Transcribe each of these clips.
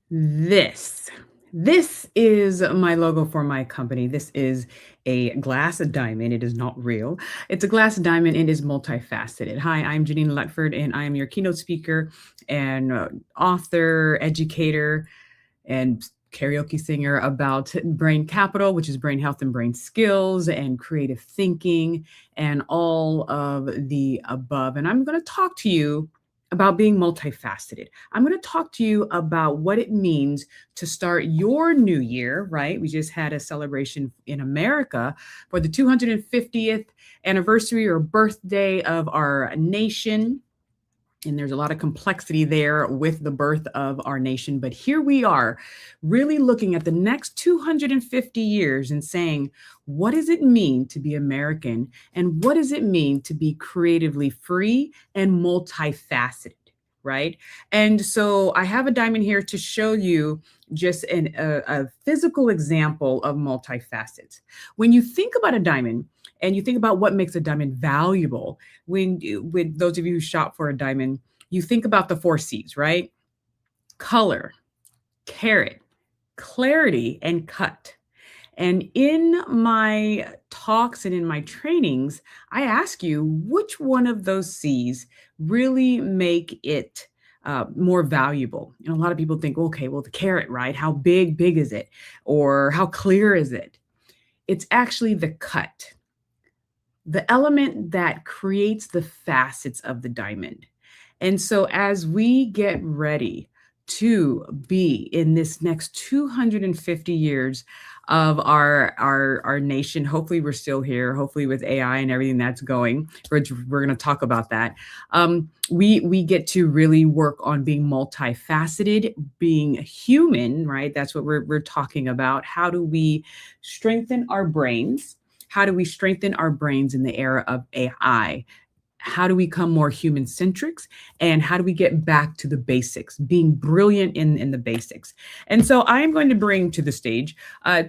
This. This is my logo for my company. This is a glass diamond. It is not real. It's a glass diamond. It is multifaceted. Hi, I'm Janine Lutford, and I am your keynote speaker and author, educator, and karaoke singer about brain capital, which is brain health and brain skills and creative thinking and all of the above. And I'm going to talk to you about being multifaceted. I'm going to talk to you about what it means to start your new year, right? We just had a celebration in America for the 250th anniversary or birthday of our nation, and there's a lot of complexity there with the birth of our nation. But here we are, really looking at the next 250 years and saying, what does it mean to be American? And what does it mean to be creatively free and multifaceted? Right. And so I have a diamond here to show you just a physical example of multifacets. When you think about a diamond and you think about what makes a diamond valuable, with those of you who shop for a diamond, you think about the four C's, right? Color, carat, clarity, and cut. And in my talks and in my trainings, I ask you which one of those C's really make it more valuable. A lot of people think, okay, well, the carat, right? How big is it? Or how clear is it? It's actually the cut, the element that creates the facets of the diamond. And so, as we get ready to be in this next 250 years of our nation, hopefully we're still here. Hopefully, with AI and everything that's going, we're going to talk about that. We get to really work on being multifaceted, being human, right? That's what we're talking about. How do we strengthen our brains? How do we strengthen our brains in the era of AI? How do we become more human centric, and how do we get back to the basics, being brilliant in the basics? And so I am going to bring to the stage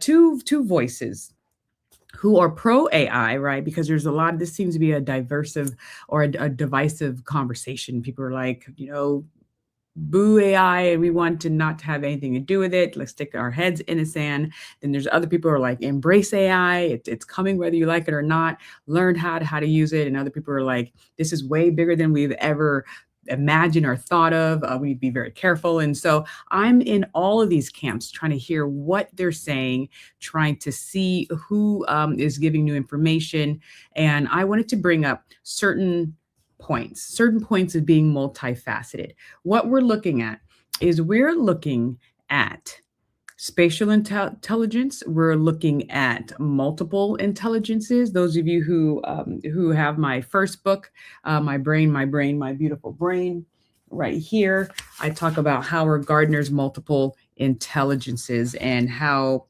two voices who are pro AI, right? Because there's a lot of this seems to be a diversive or a divisive conversation. People are like, boo AI, we want to not have anything to do with it. Let's stick our heads in the sand. Then there's other people who are like, embrace AI. It's coming whether you like it or not. Learn how to use it. And other people are like, this is way bigger than we've ever imagined or thought of. We need to be very careful. And so I'm in all of these camps trying to hear what they're saying, trying to see who is giving new information. And I wanted to bring up certain points of being multifaceted. What we're looking at is we're looking at spatial intelligence. We're looking at multiple intelligences. Those of you who have my first book, my brain, my beautiful brain, right here, I talk about Howard Gardner's multiple intelligences and how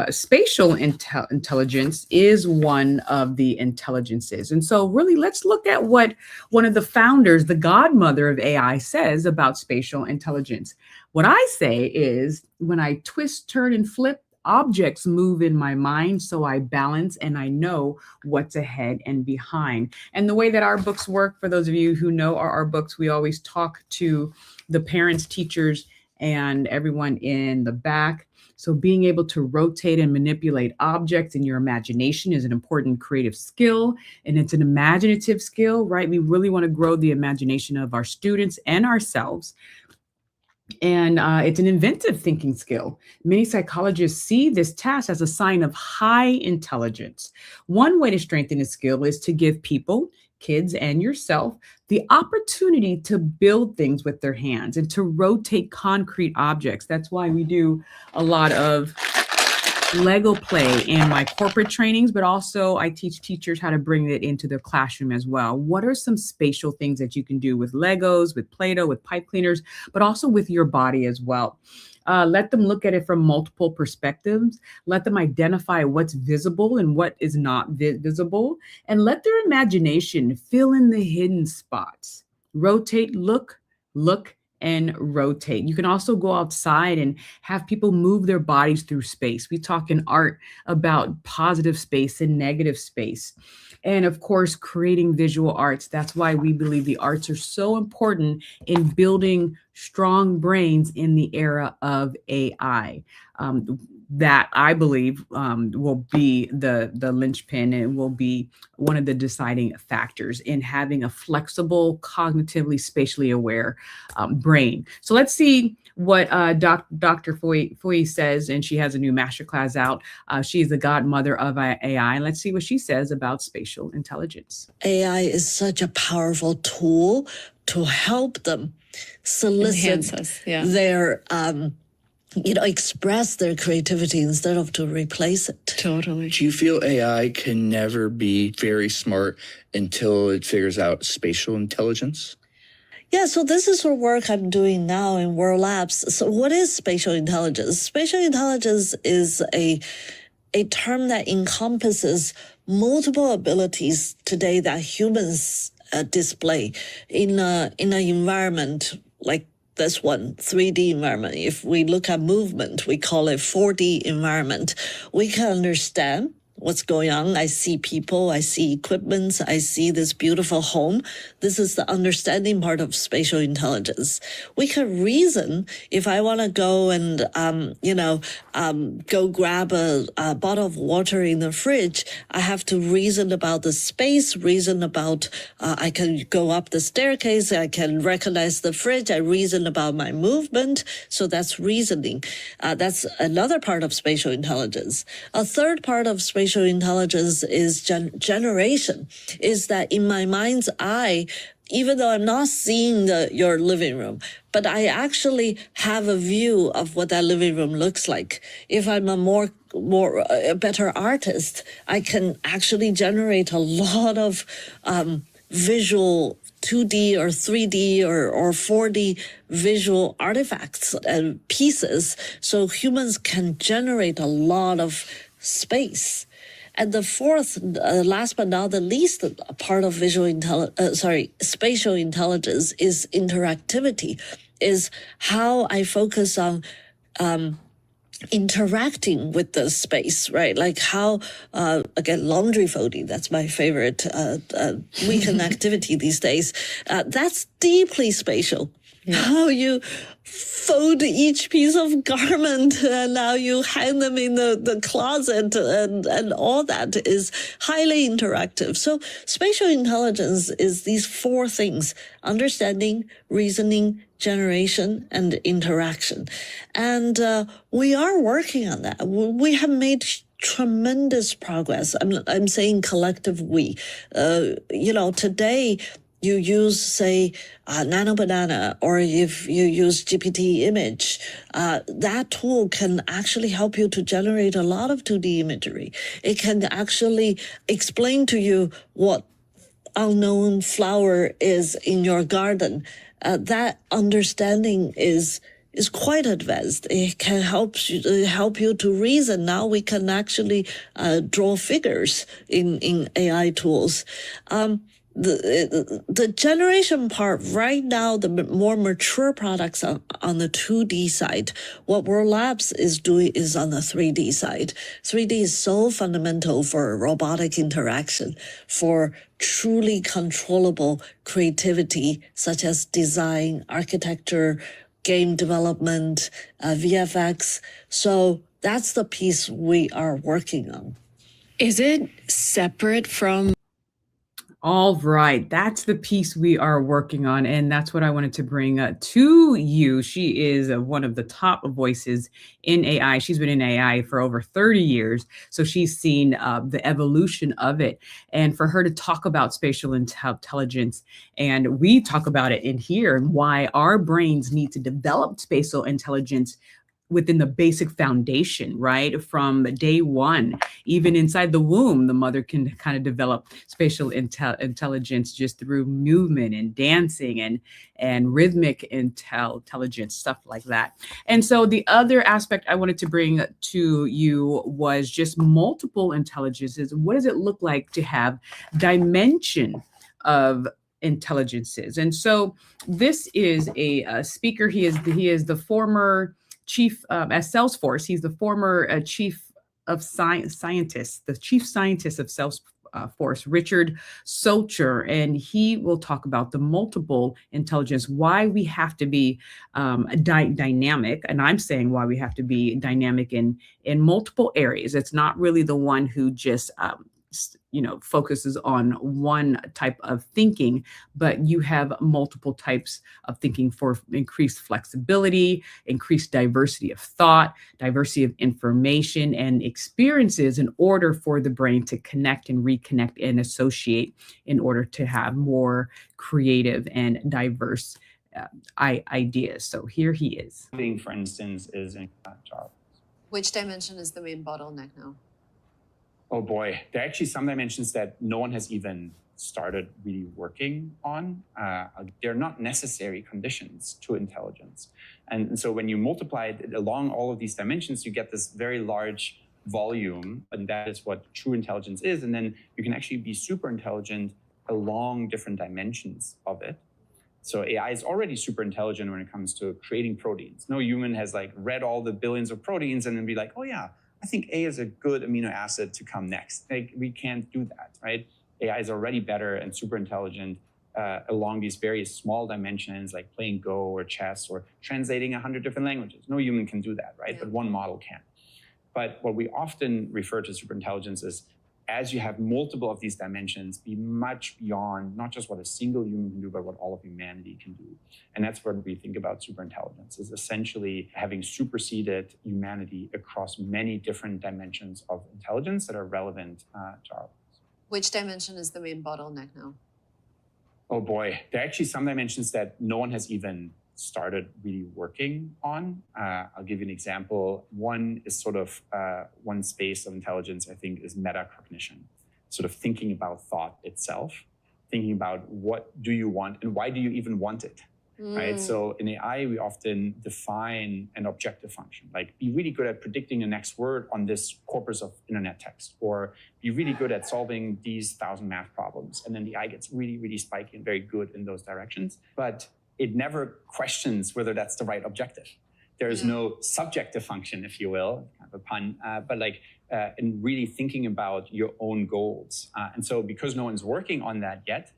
spatial intelligence is one of the intelligences. And so, really, let's look at what one of the founders, the godmother of AI, says about spatial intelligence. What I say is when I twist, turn, and flip, objects move in my mind, so I balance and I know what's ahead and behind. And the way that our books work, for those of you who know our books, we always talk to the parents, teachers, and everyone in the back. So being able to rotate and manipulate objects in your imagination is an important creative skill, and it's an imaginative skill, right? We really want to grow the imagination of our students and ourselves. And it's an inventive thinking skill. Many psychologists see this task as a sign of high intelligence. One way to strengthen a skill is to give people, kids, and yourself the opportunity to build things with their hands and to rotate concrete objects. That's why we do a lot of Lego play in my corporate trainings, but also I teach teachers how to bring it into their classroom as well. What are some spatial things that you can do with Legos, with Play-Doh, with pipe cleaners, but also with your body as well? Let them look at it from multiple perspectives. Let them identify what's visible and what is not visible, and let their imagination fill in the hidden spots. Rotate, look, and rotate. You can also go outside and have people move their bodies through space. We talk in art about positive space and negative space. And of course, creating visual arts. That's why we believe the arts are so important in building strong brains in the era of AI. That I believe will be the linchpin and will be one of the deciding factors in having a flexible, cognitively, spatially aware brain. So let's see what Dr. Foy says, and she has a new masterclass out. She is the godmother of AI. Let's see what she says about spatial intelligence. AI is such a powerful tool to help them solicit their express their creativity instead of to replace it. Totally. Do you feel AI can never be very smart until it figures out spatial intelligence? Yeah, so this is the work I'm doing now in World Labs. So what is spatial intelligence? Spatial intelligence is a term that encompasses multiple abilities today that humans display in an environment like this one, 3D environment. If we look at movement, we call it 4D environment. We can understand what's going on. I see people, I see equipment, I see this beautiful home. This is the understanding part of spatial intelligence. We can reason. If I want to go and, go grab a bottle of water in the fridge, I have to reason about the space, reason about, I can go up the staircase, I can recognize the fridge, I reason about my movement. So that's reasoning. That's another part of spatial intelligence. A third part of spatial intelligence is generation, is that in my mind's eye, even though I'm not seeing your living room, but I actually have a view of what that living room looks like. If I'm a better artist, I can actually generate a lot of visual 2D or 3D or 4D visual artifacts and pieces. So humans can generate a lot of space. And the fourth, last but not the least, part of spatial intelligence is interactivity, is how I focus on interacting with the space, right? Like how, again, laundry folding, that's my favorite weekend activity these days. That's deeply spatial. Yeah. How you fold each piece of garment and how you hang them in the closet and all that is highly interactive. So spatial intelligence is these four things: understanding, reasoning, generation, and interaction. And we are working on that. We have made tremendous progress. I'm saying collective we. Today, you use, say, Nano Banana, or if you use GPT image, that tool can actually help you to generate a lot of 2D imagery. It can actually explain to you what unknown flower is in your garden. That understanding is quite advanced. It can help you to reason. Now we can actually draw figures in AI tools. The generation part right now, the more mature products on the 2D side. What World Labs is doing is on the 3D side. 3D is so fundamental for robotic interaction, for truly controllable creativity, such as design, architecture, game development, VFX. So that's the piece we are working on. Is it separate from? All right, that's the piece we are working on, and that's what I wanted to bring to you. She is one of the top voices in AI. She's been in AI for over 30 years, so she's seen the evolution of it. And for her to talk about spatial intelligence, and we talk about it in here, and why our brains need to develop spatial intelligence within the basic foundation, right? From day one, even inside the womb, the mother can kind of develop spatial intelligence just through movement and dancing and rhythmic intelligence, stuff like that. And so the other aspect I wanted to bring to you was just multiple intelligences. What does it look like to have dimension of intelligences? And so this is a speaker. He is the former chief at Salesforce. He's the former chief scientist of Force, Richard Socher, and he will talk about the multiple intelligence, why we have to be dynamic. And I'm saying why we have to be dynamic in multiple areas. It's not really the one who just focuses on one type of thinking, but you have multiple types of thinking for increased flexibility, increased diversity of thought, diversity of information and experiences in order for the brain to connect and reconnect and associate in order to have more creative and diverse ideas. So here he is. For instance, is in Charles. Which dimension is the main bottleneck now? Oh boy, there are actually some dimensions that no one has even started really working on. They're not necessary conditions to intelligence. And so when you multiply it along all of these dimensions, you get this very large volume, and that is what true intelligence is. And then you can actually be super intelligent along different dimensions of it. So AI is already super intelligent when it comes to creating proteins. No human has read all the billions of proteins and then be like, oh yeah, I think A is a good amino acid to come next. We can't do that, right? AI is already better and super intelligent along these various small dimensions, like playing Go or chess or translating 100 different languages. No human can do that, right? Yeah. But one model can. But what we often refer to superintelligence is, as you have multiple of these dimensions, be much beyond not just what a single human can do, but what all of humanity can do. And that's what we think about superintelligence, is essentially having superseded humanity across many different dimensions of intelligence that are relevant to our lives. Which dimension is the main bottleneck now? Oh boy, there are actually some dimensions that no one has even started really working on. I'll give you an example. One is one space of intelligence, I think, is metacognition, sort of thinking about thought itself, thinking about what do you want and why do you even want it, right? So in AI, we often define an objective function, like be really good at predicting the next word on this corpus of internet text, or be really good at solving these 1,000 math problems. And then the AI gets really, really spiky and very good in those directions. But it never questions whether that's the right objective. There is no subjective function, if you will, kind of a pun, but in really thinking about your own goals. And so because no one's working on that yet,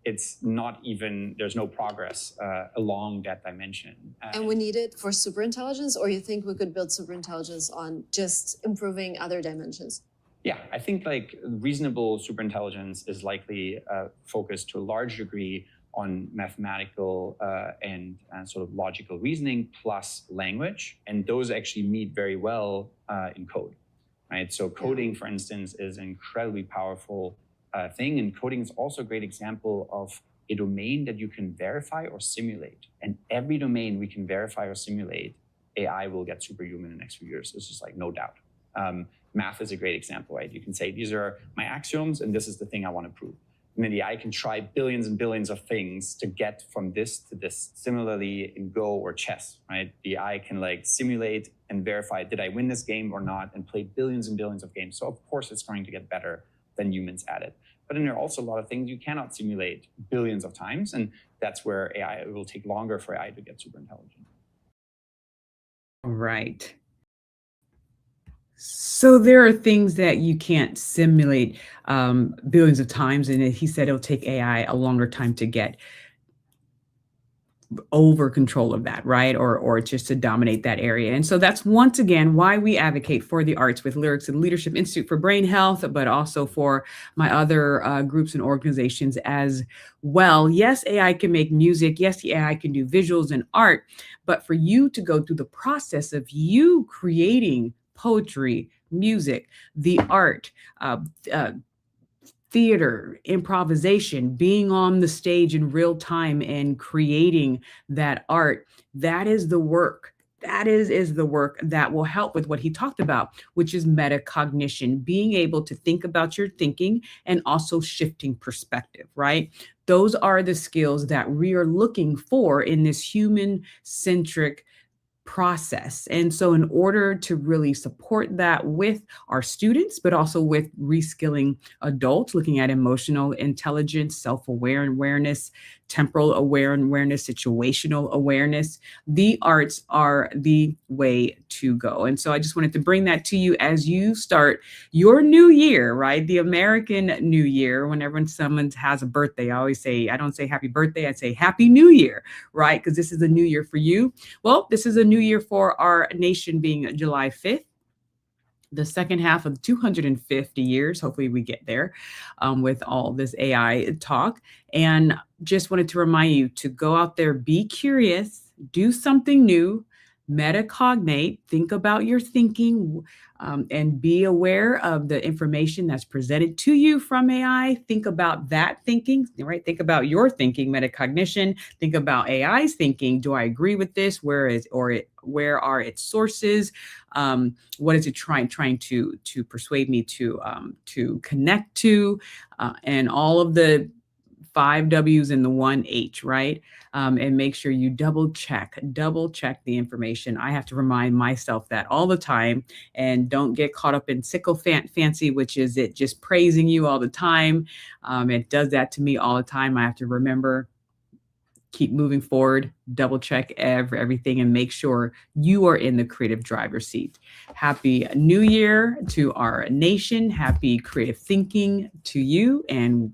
it's not even, there's no progress along that dimension. And we need it for superintelligence, or you think we could build superintelligence on just improving other dimensions? Yeah, I think reasonable superintelligence is likely focused to a large degree on mathematical and sort of logical reasoning plus language. And those actually meet very well in code, right? So coding, for instance, is an incredibly powerful thing. And coding is also a great example of a domain that you can verify or simulate. And every domain we can verify or simulate, AI will get superhuman in the next few years. This is no doubt. Math is a great example, right? You can say, these are my axioms, and this is the thing I want to prove. And then the AI can try billions and billions of things to get from this to this. Similarly, in Go or chess, right? The AI can simulate and verify, did I win this game or not, and play billions and billions of games. So of course it's going to get better than humans at it. But then there are also a lot of things you cannot simulate billions of times. And that's where it will take longer for AI to get super intelligent. Right. So there are things that you can't simulate billions of times. And he said it'll take AI a longer time to get over control of that, right? Or just to dominate that area. And so that's once again why we advocate for the arts with Lyrics and Leadership Institute for Brain Health, but also for my other groups and organizations as well. Yes, AI can make music. Yes, the AI can do visuals and art. But for you to go through the process of you creating poetry, music, the art, theater, improvisation, being on the stage in real time and creating that art, that is the work. That is the work that will help with what he talked about, which is metacognition, being able to think about your thinking and also shifting perspective, right? Those are the skills that we are looking for in this human-centric process. And so in order to really support that with our students, but also with reskilling adults, looking at emotional intelligence, self-awareness, temporal awareness, situational awareness. The arts are the way to go. And so I just wanted to bring that to you as you start your new year, right? The American New Year. Whenever someone has a birthday, I always say, I don't say happy birthday, I say happy new year, right? Because this is a new year for you. Well, this is a new year for our nation, being July 5th. The second half of 250 years. Hopefully we get there with all this AI talk. And just wanted to remind you to go out there, be curious, do something new, metacognate, think about your thinking, and be aware of the information that's presented to you from AI. Think about that thinking, right? Think about your thinking, metacognition. Think about AI's thinking. Do I agree with this? Where are its sources? What is it trying to persuade me to connect to? And all of the 5 W's and the 1 H, right? And make sure you double check the information. I have to remind myself that all the time, and don't get caught up in sycophancy, which is it just praising you all the time. It does that to me all the time. I have to remember, keep moving forward, double check everything, and make sure you are in the creative driver's seat. Happy New Year to our nation. Happy creative thinking to you, and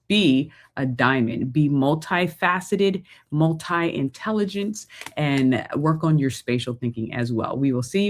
be a diamond, be multifaceted, multi-intelligence, and work on your spatial thinking as well. We will see you.